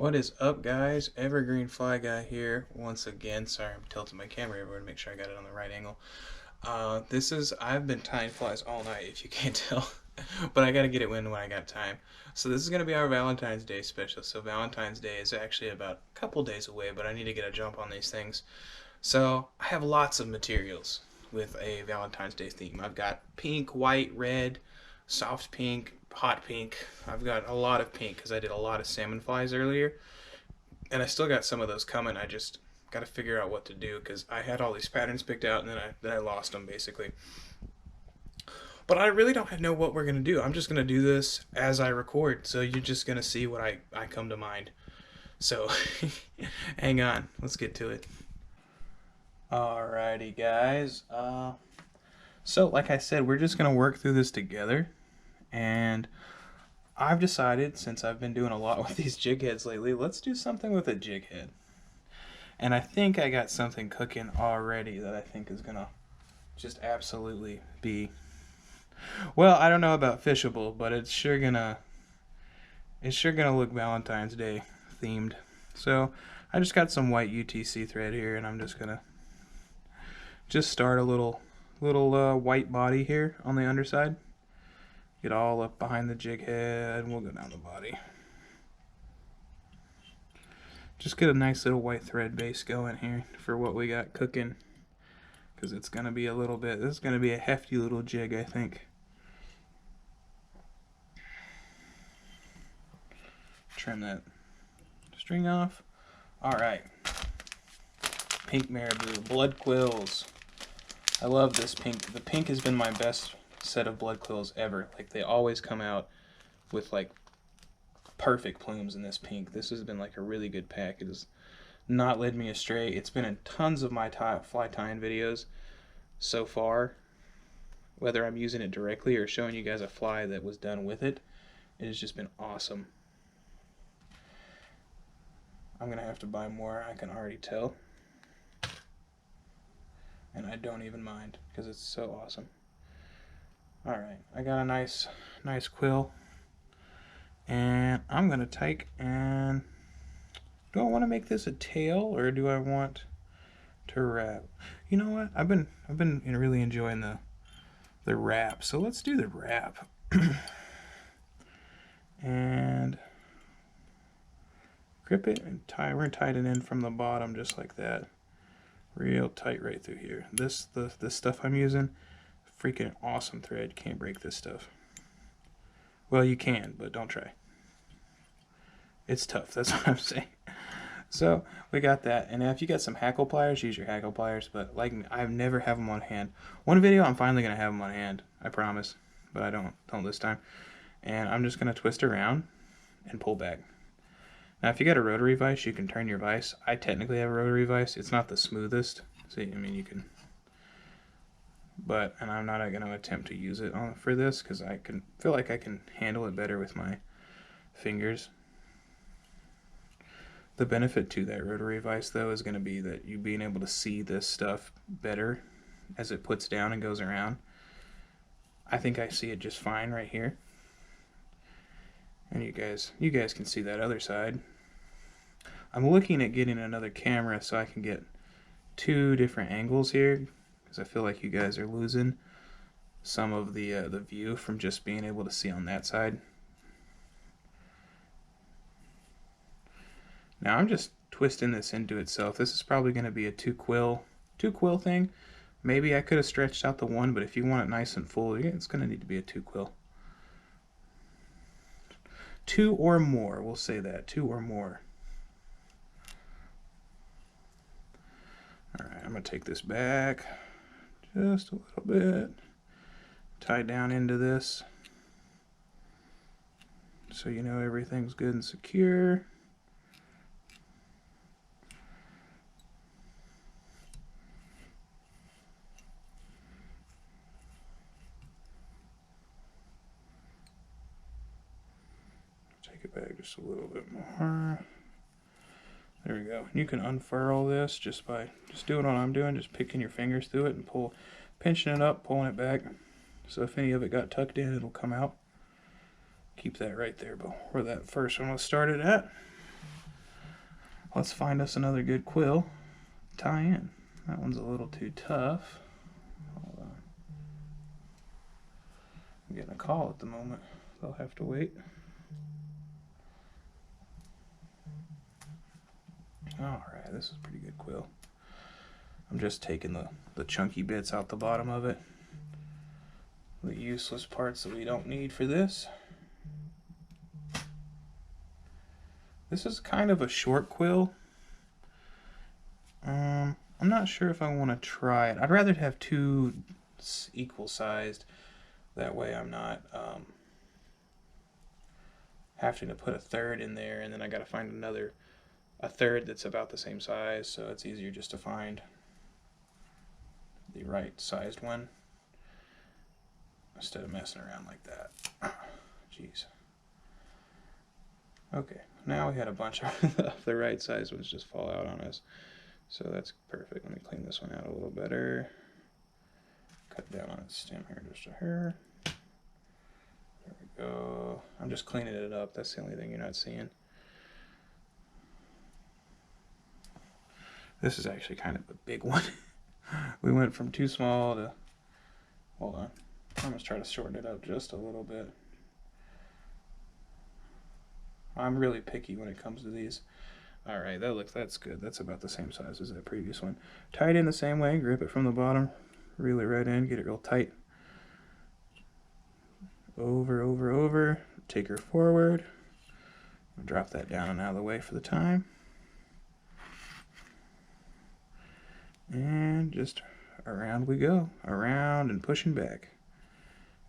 What is up, guys? Evergreen Fly Guy here once again. Sorry, I'm tilting my camera everywhere to make sure I got it on the right angle. I've been tying flies all night, if you can't tell, but I gotta get it when I got time. So this is gonna be our Valentine's Day special. So Valentine's Day is actually about a couple days away, but I need to get a jump on these things. So I have lots of materials with a Valentine's Day theme. I've got pink, white, red, soft pink, hot pink. I've got a lot of pink because I did a lot of salmon flies earlier, and I still got some of those coming. I just got to figure out what to do because I had all these patterns picked out and then I lost them basically. But I really don't know what we're gonna do. I'm just gonna do this as I record, so you're just gonna see what I come to mind. So hang on, let's get to it. Alrighty, guys. So like I said, we're just gonna work through this together, and I've decided, since I've been doing a lot with these jig heads lately, let's do something with a jig head. And I think I got something cooking already that I think is gonna just absolutely be, well, I don't know about fishable, but it's sure gonna look Valentine's Day themed. So I just got some white UTC thread here, and I'm just gonna start a little white body here on the underside. Get all up behind the jig head, and we'll go down the body. Just get a nice little white thread base going here for what we got cooking, because it's gonna be a little bit. This is gonna be a hefty little jig, I think. Trim that string off. All right. Pink marabou, blood quills. I love this pink. The pink has been my best set of blood quills ever. Like, they always come out with like perfect plumes in this pink. This has been like a really good pack. It has not led me astray. It's been in tons of my fly tying videos so far, whether I'm using it directly or showing you guys a fly that was done with it. It has just been awesome. I'm gonna have to buy more, I can already tell. And I don't even mind, because it's so awesome. Alright, I got a nice quill. And I'm gonna take and, do I want to make this a tail, or do I want to wrap? You know what? I've been really enjoying the wrap, so let's do the wrap. And grip it and tie. We're gonna tie it in from the bottom just like that, real tight right through here. This stuff I'm using, freaking awesome thread. Can't break this stuff. Well, you can, but don't try. It's tough, that's what I'm saying. So we got that, and if you got some hackle pliers, use your hackle pliers. But like, I never have them on hand. One video, I'm finally gonna have them on hand, I promise, but I don't this time. And I'm just gonna twist around and pull back. Now, if you got a rotary vise, you can turn your vise. I technically have a rotary vise. It's not the smoothest. See, I mean, you can, but, and I'm not going to attempt to use it for this because I feel like I can handle it better with my fingers. The benefit to that rotary vise, though, is going to be that you being able to see this stuff better as it puts down and goes around. I think I see it just fine right here. And you guys can see that other side. I'm looking at getting another camera so I can get two different angles here, because I feel like you guys are losing some of the view from just being able to see on that side. Now I'm just twisting this into itself. This is probably going to be a two quill thing. Maybe I could have stretched out the one, but if you want it nice and full, it's going to need to be a two quill. Two or more, we'll say that, 2 or more. Alright, I'm going to take this back just a little bit, tie down into this so you know everything's good and secure. Take it back just a little bit more. There we go. You can unfurl this just by doing what I'm doing, just picking your fingers through it and pinching it up, pulling it back. So if any of it got tucked in, it'll come out. Keep that right there, but where that first one was started at. Let's find us another good quill. Tie in. That one's a little too tough. Hold on. I'm getting a call at the moment. They'll have to wait. Alright, this is a pretty good quill. I'm just taking the chunky bits out the bottom of it. The useless parts that we don't need for this. This is kind of a short quill. I'm not sure if I want to try it. I'd rather have two equal sized. That way I'm not having to put a third in there, and then I got to find a third that's about the same size, so it's easier just to find the right sized one instead of messing around like that. Jeez. Okay, now we had a bunch of the right size ones just fall out on us, so that's perfect. Let me clean this one out a little better. Cut down on its stem here just a hair. There we go. I'm just cleaning it up. That's the only thing you're not seeing. This is actually kind of a big one. We went from too small to... Hold on. I'm going to try to shorten it up just a little bit. I'm really picky when it comes to these. Alright, that's good. That's about the same size as that previous one. Tie it in the same way. Grip it from the bottom. Reel it right in. Get it real tight. Over, over, over. Take her forward. Drop that down and out of the way for the time. And just around we go. Around and pushing back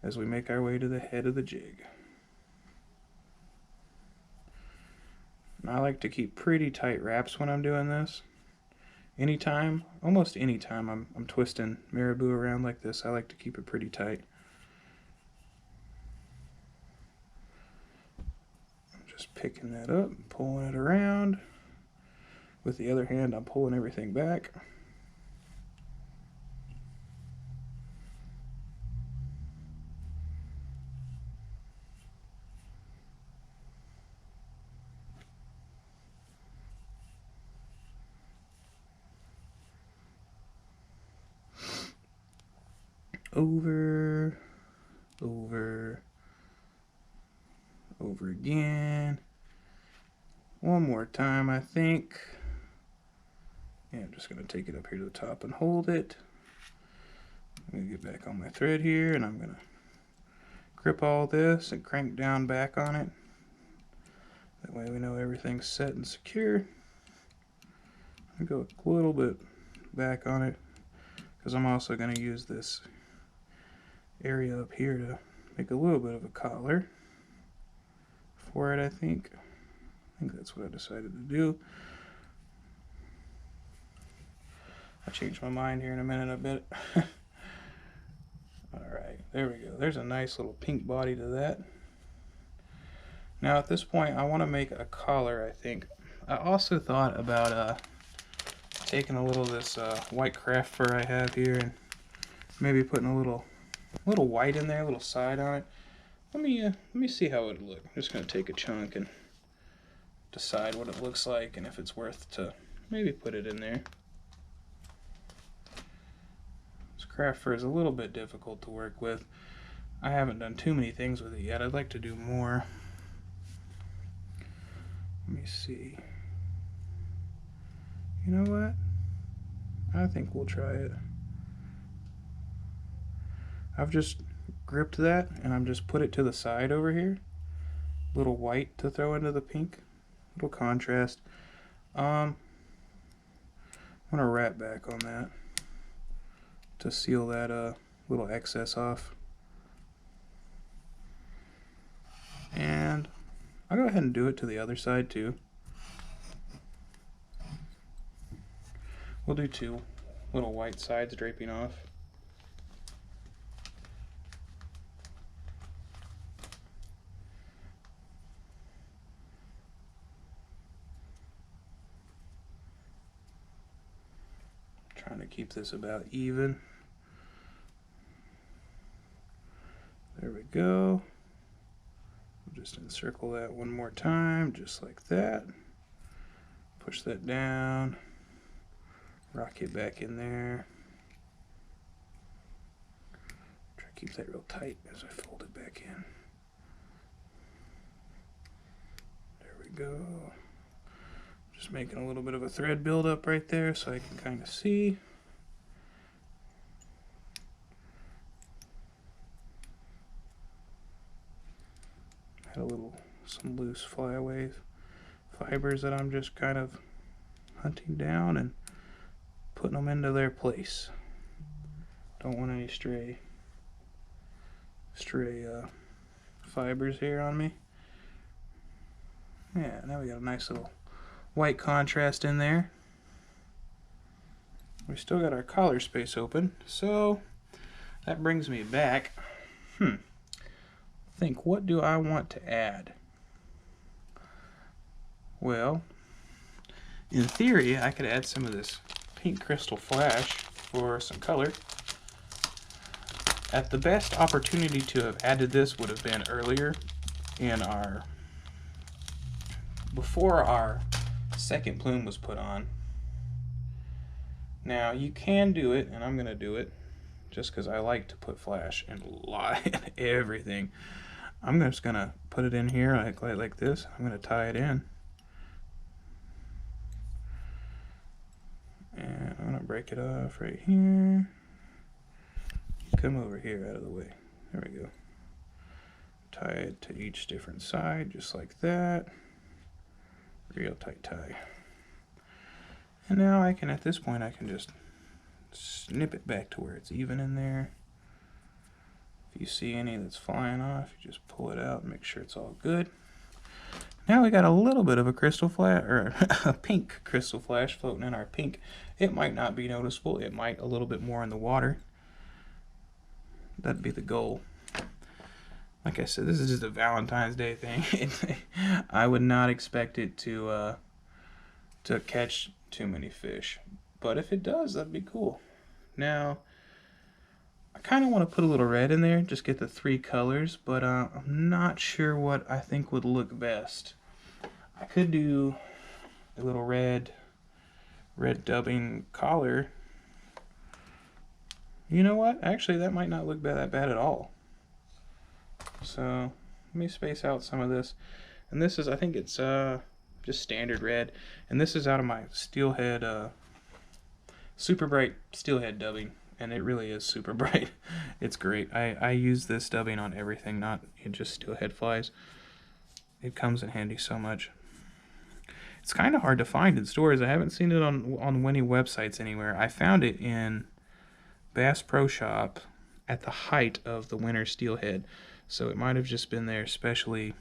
as we make our way to the head of the jig. And I like to keep pretty tight wraps when I'm doing this. Anytime, almost anytime I'm twisting marabou around like this, I like to keep it pretty tight. I'm just picking that up and pulling it around. With the other hand, I'm pulling everything back. Over, over, over again. One more time, I think. Yeah, I'm just going to take it up here to the top and hold it. I'm going to get back on my thread here, and I'm going to grip all this and crank down back on it. That way we know everything's set and secure. I go a little bit back on it because I'm also going to use this area up here to make a little bit of a collar for it, I think. That's what I decided to do. I'll change my mind here in a minute a bit. Alright, there we go. There's a nice little pink body to that. Now at this point I want to make a collar, I think. I also thought about taking a little of this white craft fur I have here and maybe putting a little white in there, a little side on it. Let me see how it would look. I'm just going to take a chunk and decide what it looks like and if it's worth to maybe put it in there. This craft fur is a little bit difficult to work with. I haven't done too many things with it yet. I'd like to do more. Let me see. You know what? I think we'll try it. I've just gripped that and I'm just put it to the side over here. Little white to throw into the pink. Little contrast. I'm gonna wrap back on that to seal that little excess off. And I'll go ahead and do it to the other side too. We'll do two little white sides draping off. Trying to keep this about even. There we go. We'll just encircle that one more time, just like that. push that down, rock it back in there. Try to keep that real tight as I fold it back in. There we go. Just making a little bit of a thread buildup right there so I can kind of see. Had some loose flyaway fibers that I'm just kind of hunting down and putting them into their place. Don't want any stray fibers here on me. Yeah, now we got a nice little white contrast in there. We still got our collar space open, so that brings me back. Think, what do I want to add? Well, in theory, I could add some of this pink crystal flash for some color. At the best opportunity to have added this would have been earlier in before our second plume was put on. Now you can do it, and I'm gonna do it just because I like to put flash in everything. I'm just gonna put it in here like this. I'm gonna tie it in, and I'm gonna break it off right here. Come over here out of the way. There we go. Tie it to each different side just like that. Real tight tie. And now I can, at this point, I can just snip it back to where it's even in there. If you see any that's flying off, you just pull it out and make sure it's all good. Now we got a little bit of a crystal flash, or a pink crystal flash floating in our pink. It might not be noticeable. It might a little bit more in the water. That'd be the goal. Like I said, this is just a Valentine's Day thing. I would not expect it to catch too many fish, but if it does, that'd be cool. Now, I kind of want to put a little red in there, just get the three colors, but I'm not sure what I think would look best. I could do a little red dubbing collar. You know what? Actually, that might not look that bad at all. So let me space out some of this. And this is, I think it's just standard red. And this is out of my steelhead, super bright steelhead dubbing. And it really is super bright. It's great. I use this dubbing on everything, not just steelhead flies. It comes in handy so much. It's kind of hard to find in stores. I haven't seen it on any websites anywhere. I found it in Bass Pro Shop at the height of the winter steelhead, so it might have just been there especially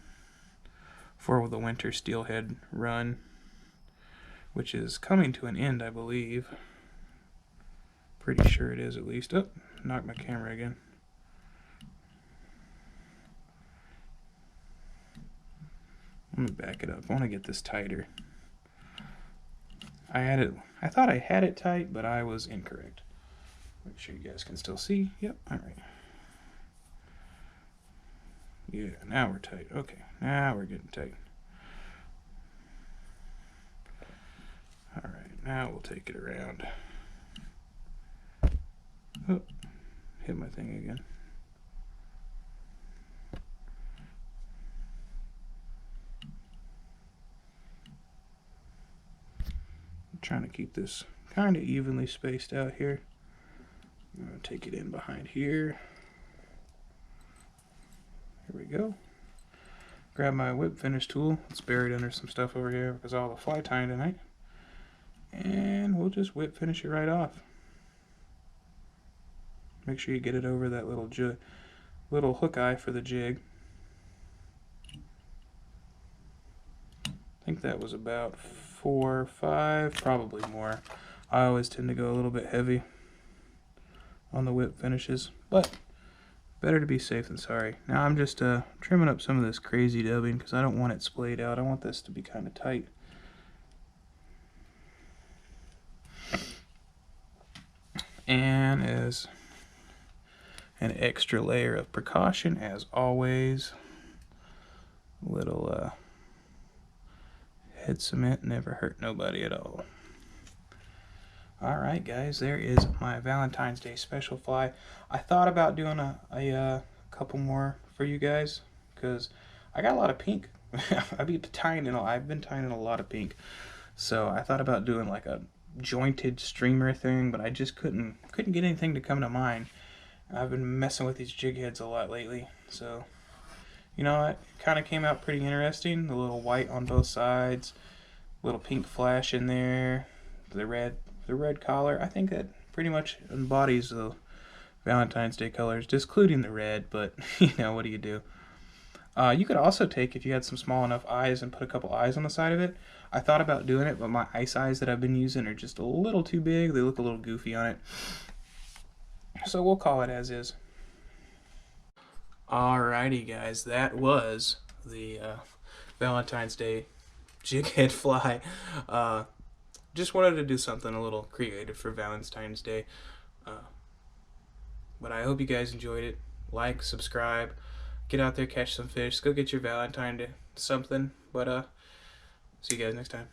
for the winter steelhead run, which is coming to an end, I believe. Pretty sure it is, at least. Oh, knocked my camera again. Let me back it up. I want to get this tighter. I thought I had it tight, but I was incorrect. Make sure you guys can still see. Yep, all right. Yeah, now we're tight. Okay, now we're getting tight. All right, now we'll take it around. Oh, hit my thing again. I'm trying to keep this kind of evenly spaced out here. I'm going to take it in behind here. Here we go. Grab my whip finish tool. It's buried under some stuff over here because of all the fly tying tonight. And we'll just whip finish it right off. Make sure you get it over that little hook eye for the jig. I think that was about 4 or 5, probably more. I always tend to go a little bit heavy on the whip finishes, but better to be safe than sorry. Now I'm just trimming up some of this crazy dubbing because I don't want it splayed out. I want this to be kind of tight. And as an extra layer of precaution, as always, a little head cement never hurt nobody at all. Alright guys, there is my Valentine's Day special fly. I thought about doing a couple more for you guys, because I got a lot of pink. I've been tying in a lot of pink. So I thought about doing like a jointed streamer thing, but I just couldn't get anything to come to mind. I've been messing with these jig heads a lot lately, so you know what? It kind of came out pretty interesting. The little white on both sides, little pink flash in there, the red collar. I think that pretty much embodies the Valentine's Day colors, just including the red, but you know, what do you do? You could also take, if you had some small enough eyes, and put a couple eyes on the side of it. I thought about doing it, but my ice eyes that I've been using are just a little too big. They look a little goofy on it. So we'll call it as is. Alrighty guys, that was the Valentine's Day jig head fly. Just wanted to do something a little creative for Valentine's Day. But I hope you guys enjoyed it. Like, subscribe, get out there, catch some fish, go get your Valentine to something. But see you guys next time.